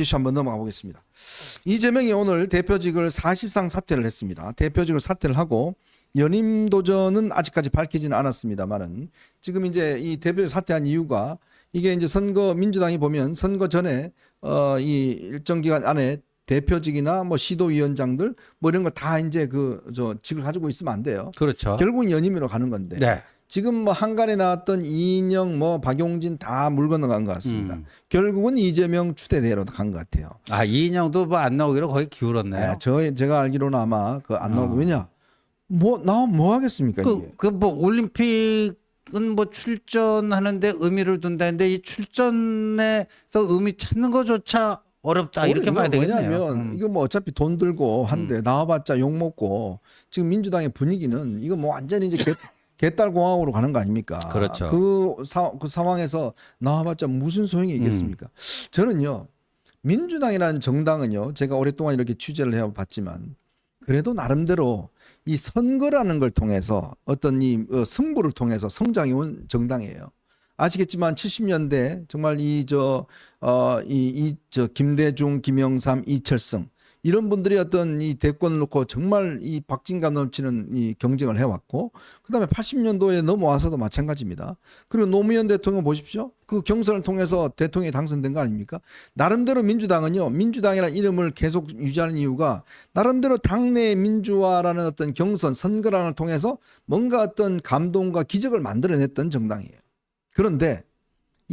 이슈 한번 넘어가 보겠습니다. 이재명이 오늘 대표직을 사실상 사퇴를 했습니다. 대표직을 사퇴를 하고 연임 도전은 아직까지 밝히지는 않았습니다만은 지금 이제 이 대표직 사퇴한 이유가 이게 이제 선거 민주당이 보면 선거 전에 이 일정 기간 안에 대표직이나 뭐 시도위원장들 뭐 이런 거 다 이제 저 직을 가지고 있으면 안 돼요. 그렇죠. 결국은 연임으로 가는 건데. 네. 지금 뭐 한간에 나왔던 이인영 뭐 박용진 다 물 건너간 것 같습니다. 결국은 이재명 추대대로 간 것 같아요. 아, 이인영도 뭐 안 나오기로 거의 기울었네요. 제가 알기로는 아마 그 안 나오고 왜냐 나오면 뭐 하겠습니까 이게. 뭐 올림픽은 뭐 출전하는데 의미를 둔다는데 이 출전에서 의미 찾는 것조차 어렵다 이렇게 봐야 되겠네요. 왜냐하면 이거 뭐 어차피 돈 들고 한데 나와봤자 욕 먹고 지금 민주당의 분위기는 이거 뭐 완전히 이제 개딸공화국으로 가는 거 아닙니까? 그렇죠. 그 상황에서 나와봤자 무슨 소용이 있겠습니까? 저는요 민주당이라는 정당은요 제가 오랫동안 이렇게 취재를 해봤지만 그래도 나름대로 이 선거라는 걸 통해서 어떤 이 승부를 통해서 성장해 온 정당이에요. 아시겠지만 70년대 정말 김대중, 김영삼, 이철성 이런 분들이 어떤 이 대권을 놓고 정말 이 박진감 넘치는 이 경쟁을 해왔고, 그다음에 80년도에 넘어와서도 마찬가지입니다. 그리고 노무현 대통령 보십시오. 그 경선을 통해서 대통령이 당선된 거 아닙니까? 나름대로 민주당은요, 민주당이라는 이름을 계속 유지하는 이유가 나름대로 당내 민주화라는 어떤 경선, 선거라는 걸 통해서 뭔가 어떤 감동과 기적을 만들어냈던 정당이에요. 그런데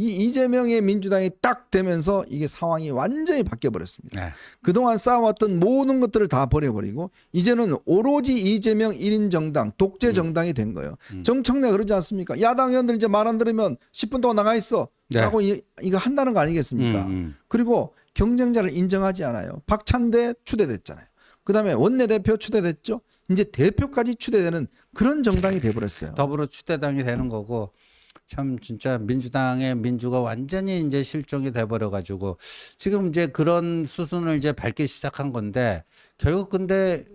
이 이재명의 민주당이 딱 되면서 이게 상황이 완전히 바뀌어버렸습니다. 네. 그동안 쌓아왔던 모든 것들을 다 버려버리고 이제는 오로지 이재명 1인 정당, 독재 정당이 된 거예요. 정청래 그러지 않습니까? 야당 의원들 이제 말 안 들으면 10분 동안 나가 있어. 네. 라고 이거 한다는 거 아니겠습니까? 그리고 경쟁자를 인정하지 않아요. 박찬대 추대됐잖아요. 그다음에 원내대표 추대됐죠. 이제 대표까지 추대되는 그런 정당이 돼버렸어요. 더불어 추대당이 되는 거고 참 진짜 민주당의 민주가 완전히 이제 실종이 돼버려 가지고 지금 이제 그런 수순을 이제 밟기 시작한 건데 결국 근데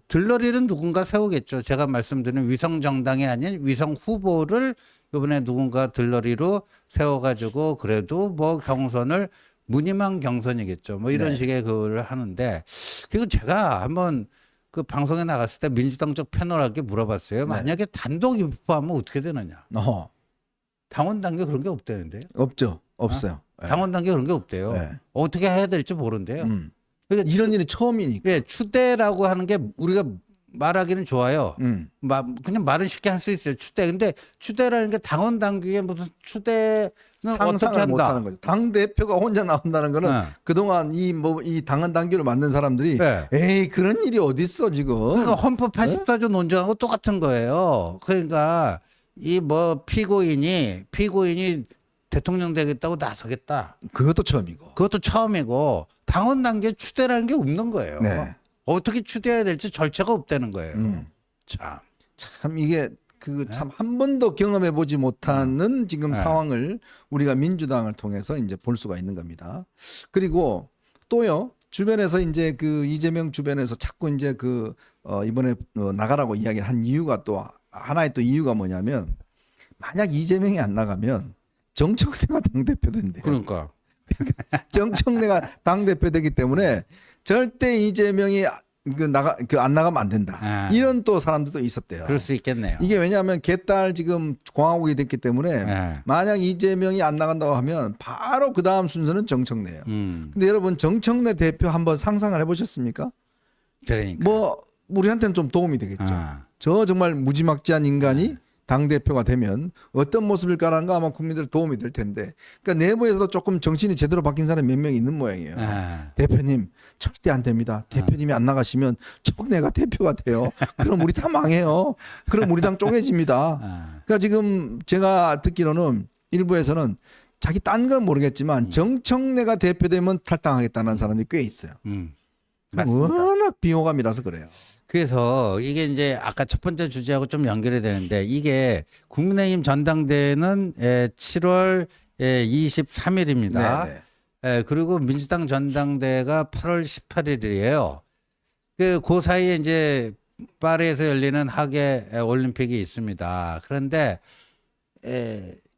들러리는 누군가 세우겠죠. 제가 말씀드린 위성 정당이 아닌 위성 후보를 이번에 누군가 들러리로 세워가지고 그래도 뭐 경선을 무늬만 경선이겠죠. 뭐 이런 네. 식의 그걸 하는데 그리고 제가 한번 그 방송에 나갔을 때 민주당 쪽 패널에게 물어봤어요. 만약에 단독 입후하면 어떻게 되느냐. 당원 단계 그런 게 없다는데요. 없죠. 없어요. 네. 당원 단계 그런 게 없대요. 네. 어떻게 해야 될지 모른대요. 그러니까 이런 일이 처음이니까. 예, 추대라고 하는 게 우리가 말하기는 좋아요. 그냥 말은 쉽게 할 수 있어요. 추대. 근데 추대라는 게 당원 당규에 무슨 추대는 어떻게 상상을 한다. 못하는 거죠. 당 대표가 혼자 나온다는 거는 네. 그동안 이 당헌 당규를 만든 사람들이 네. 에이 그런 일이 어디 있어 지금. 그러니까 헌법 84조 논정하고 똑같은 거예요. 그러니까 이 뭐 피고인이 대통령 되겠다고 나서겠다. 그것도 처음이고. 그것도 처음이고 당원 단계 추대라는 게 없는 거예요. 네. 어떻게 추대해야 될지 절차가 없다는 거예요. 참 이게 참 한 번도 경험해 보지 못하는 지금 상황을 우리가 민주당을 통해서 이제 볼 수가 있는 겁니다. 그리고 또요 주변에서 이제 이재명 주변에서 자꾸 이제 이번에 나가라고 이야기를 한 이유가 또 하나의 또 이유가 뭐냐면 만약 이재명이 안 나가면 정청래가 당대표 된대요. 그러니까. 정청래가 당대표 되기 때문에 절대 이재명이 안 나가면 안 된다. 이런 또 사람들도 있었대요. 그럴 수 있겠네요. 이게 왜냐하면 개딸 지금 공화국이 됐기 때문에 네. 만약 이재명이 안 나간다고 하면 바로 그 다음 순서는 정청래예요. 근데 여러분 정청래 대표 한번 상상을 해보셨습니까? 그러니까. 뭐 우리한테는 좀 도움이 되겠죠. 저 정말 무지막지한 인간이 당대표가 되면 어떤 모습일까라는 거 아마 국민들 도움이 될 텐데. 그러니까 내부에서도 조금 정신이 제대로 바뀐 사람이 몇 명 있는 모양이에요. 대표님 절대 안 됩니다. 대표님이 안 나가시면 청래가 대표가 돼요. 그럼 우리 다 망해요. 그럼 우리 당 쪼개집니다. 그러니까 지금 제가 듣기로는 일부에서는 자기 딴 건 모르겠지만 정청래가 대표되면 탈당하겠다는 사람이 꽤 있어요. 워낙 비호감이라서 그래요. 그래서 이게 이제 아까 첫 번째 주제하고 좀 연결이 되는데 이게 국민의힘 전당대회는 7월 23일입니다. 그리고 민주당 전당대회가 8월 18일이에요. 그 사이에 이제 파리에서 열리는 하계 올림픽이 있습니다. 그런데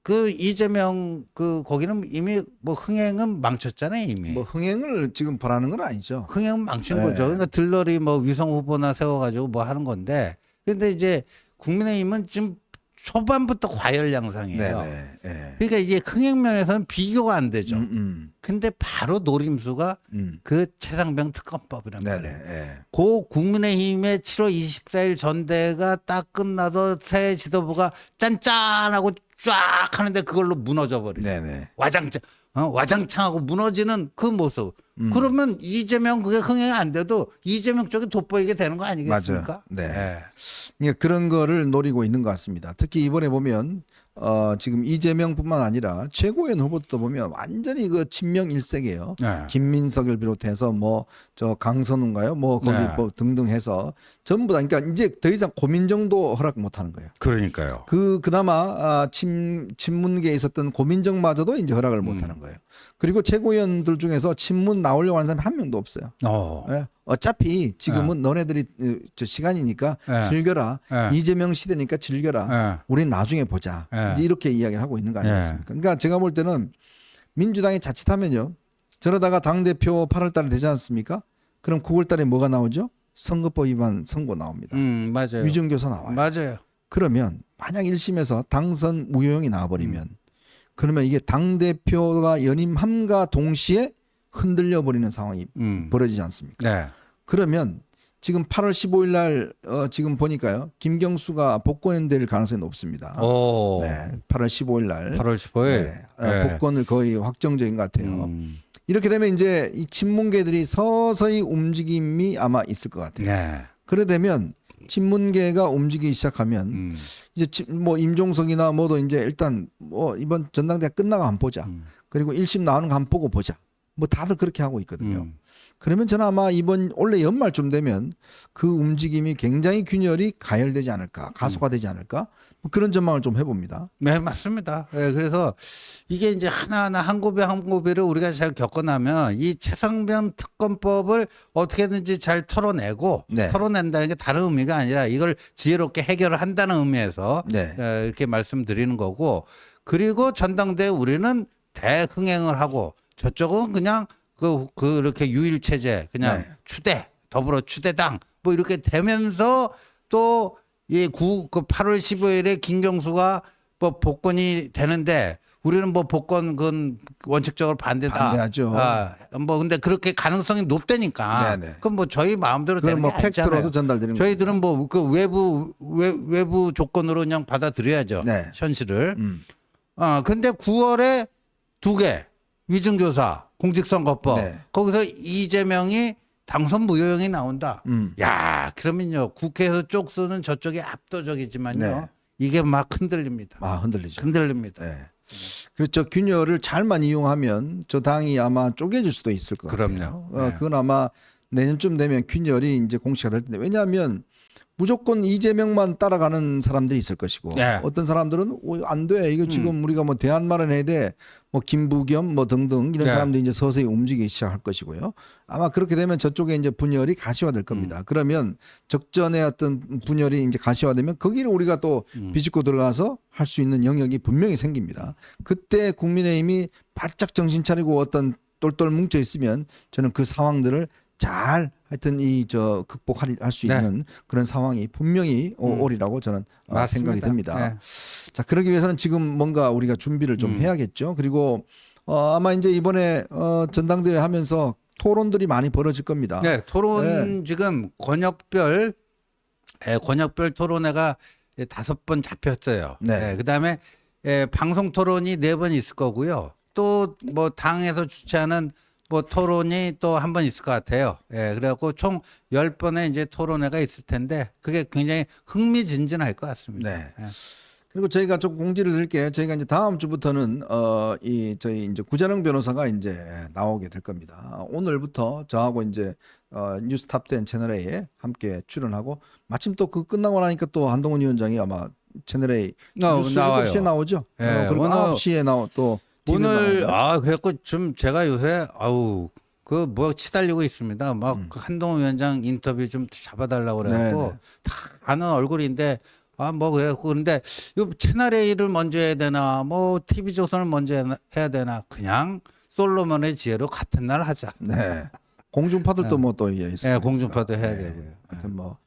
그 이재명 그 거기는 이미 뭐 흥행은 망쳤잖아요 이미. 뭐 흥행을 지금 바라는 건 아니죠. 흥행은 망친 네. 거죠. 그러니까 들러리 뭐 위성 후보나 세워가지고 뭐 하는 건데. 근데 이제 국민의힘은 지금 초반부터 과열 양상이에요. 네네. 예. 그러니까 이게 흥행 면에서는 비교가 안 되죠. 음. 근데 바로 노림수가 그 최상병 특검법이란 네네. 말이에요. 예. 그 국민의힘의 7월 24일 전대가 딱 끝나서 새 지도부가 짠짠하고 쫙 하는데 그걸로 무너져 버리죠. 네네. 와장창하고 무너지는 그 모습. 그러면 이재명 그게 흥행이 안 돼도 이재명 쪽에 돋보이게 되는 거 아니겠습니까? 맞아요. 네. 그러니까 그런 거를 노리고 있는 것 같습니다. 특히 이번에 보면 지금 이재명뿐만 아니라 최고위원 후보도 보면 완전히 그 친명 일색이에요. 네. 김민석을 비롯해서 뭐 저 강선우인가요? 뭐 거기 네. 뭐 등등 해서 전부 다 그러니까 이제 더 이상 고민정도 허락 못 하는 거예요. 그러니까요. 그나마 친문계에 있었던 고민정마저도 이제 허락을 못 하는 거예요. 그리고 최고위원들 중에서 친문 나오려고 하는 사람이 한 명도 없어요. 예. 어차피 지금은 너네들이 저 시간이니까 네. 즐겨라. 네. 이재명 시대니까 즐겨라. 네. 우린 나중에 보자. 네. 이제 이렇게 이야기를 하고 있는 거 네. 아니겠습니까? 그러니까 제가 볼 때는 민주당이 자칫하면요. 저러다가 당대표 8월 달에 되지 않습니까? 그럼 9월 달에 뭐가 나오죠? 선거법 위반 선고 나옵니다. 맞아요. 위정교사 나와요. 맞아요. 그러면 만약 1심에서 당선 무효형이 나와버리면 그러면 이게 당대표가 연임함과 동시에 흔들려 버리는 상황이 벌어지지 않습니까? 네. 그러면 지금 8월 15일 날 지금 보니까요. 김경수가 복권될 가능성이 높습니다. 오. 네, 8월 15일 날 8월 15일. 네, 복권을 거의 확정적인 것 같아요. 이렇게 되면 이제 이 친문계들이 서서히 움직임이 아마 있을 것 같아요. 네. 그래 되면 친문계가 움직이기 시작하면 이제 뭐 임종석이나 뭐도 이제 일단 뭐 이번 전당대회 끝나고 한번 보자. 그리고 1심 나오는 거 한번 보고 보자. 뭐 다들 그렇게 하고 있거든요. 그러면 저는 아마 이번 올해 연말쯤 되면 그 움직임이 굉장히 균열이 가열되지 않을까, 가속화되지 않을까, 뭐 그런 전망을 좀 해봅니다. 네, 맞습니다. 네, 그래서 이게 이제 하나하나 한 고비 한 고비를 우리가 잘 겪어나면 이 최상병 특검법을 어떻게든지 잘 털어내고 네. 털어낸다는 게 다른 의미가 아니라 이걸 지혜롭게 해결을 한다는 의미에서 네. 이렇게 말씀드리는 거고 그리고 전당대회 우리는 대흥행을 하고 저쪽은 그냥 그렇게 유일 체제 그냥 네. 추대 더불어 추대당 뭐 이렇게 되면서 또 이 8월 15일에 김경수가 뭐 복권이 되는데 우리는 뭐 복권 그건 원칙적으로 반대다. 반대하죠. 뭐 근데 그렇게 가능성이 높다니까. 네네. 그럼 뭐 저희 마음대로 그건 되는 뭐 게 아니잖아요. 팩트로서 전달되는 거죠. 저희들은 뭐 그 외부 조건으로 그냥 받아들여야죠. 네. 현실을. 근데 9월에 2개 위증교사 공직선거법 네. 거기서 이재명이 당선 무효형이 나온다. 야, 그러면요 국회에서 쪽수는 저쪽이 압도적이지만요 네. 이게 막 흔들립니다. 흔들리죠. 흔들립니다. 네. 그렇죠. 균열을 잘만 이용하면 저 당이 아마 쪼개질 수도 있을 것 같아요. 그럼요. 네. 그건 아마 내년쯤 되면 균열이 이제 공시가 될 텐데 왜냐하면 무조건 이재명만 따라가는 사람들이 있을 것이고 네. 어떤 사람들은 안 돼. 이거 지금 우리가 뭐 대안 마련해야 돼. 뭐 김부겸 뭐 등등 이런 네. 사람들이 이제 서서히 움직이기 시작할 것이고요. 아마 그렇게 되면 저쪽에 이제 분열이 가시화될 겁니다. 그러면 적전의 어떤 분열이 이제 가시화되면 거기를 우리가 또 비집고 들어가서 할 수 있는 영역이 분명히 생깁니다. 그때 국민의힘이 바짝 정신 차리고 어떤 똘똘 뭉쳐 있으면 저는 그 상황들을 잘 하여튼 극복할 수 네. 있는 그런 상황이 분명히 오리라고 저는 생각이 듭니다. 네. 자, 그러기 위해서는 지금 뭔가 우리가 준비를 좀 해야겠죠. 그리고 아마 이제 이번에 전당대회 하면서 토론들이 많이 벌어질 겁니다. 네, 토론 지금 권역별 토론회가 5번 잡혔어요. 네. 그다음에 방송 토론이 4번 있을 거고요. 또 뭐 당에서 주최하는 뭐 토론이 또 한 번 있을 것 같아요. 그래갖고 총 10번의 이제 토론회가 있을 텐데 그게 굉장히 흥미진진할 것 같습니다. 네. 그리고 저희가 좀 공지를 드릴게요. 저희가 이제 다음 주부터는 저희 이제 구자능 변호사가 이제 나오게 될 겁니다. 오늘부터 저하고 이제 뉴스 탑10 채널A에 함께 출연하고 마침 또 그 끝나고 나니까 또 한동훈 위원장이 아마 채널A 뉴스 나와요. 7시에 나오죠. 네, 그리고 오늘 9시에 또 오늘 그래갖고 좀 제가 요새 그 뭐 치달리고 있습니다. 막 그 한동훈 위원장 인터뷰 좀 잡아달라고 그래갖고 네. 다 아는 얼굴인데 아, 뭐 그래갖고 근데 이 채널 A를 먼저 해야 되나 뭐 TV조선을 먼저 해야 되나 그냥 솔로몬의 지혜로 같은 날 하자. 네. 공중파들도 뭐 또 예, 있어요. 공중파도 해야 되고요. 하여튼 뭐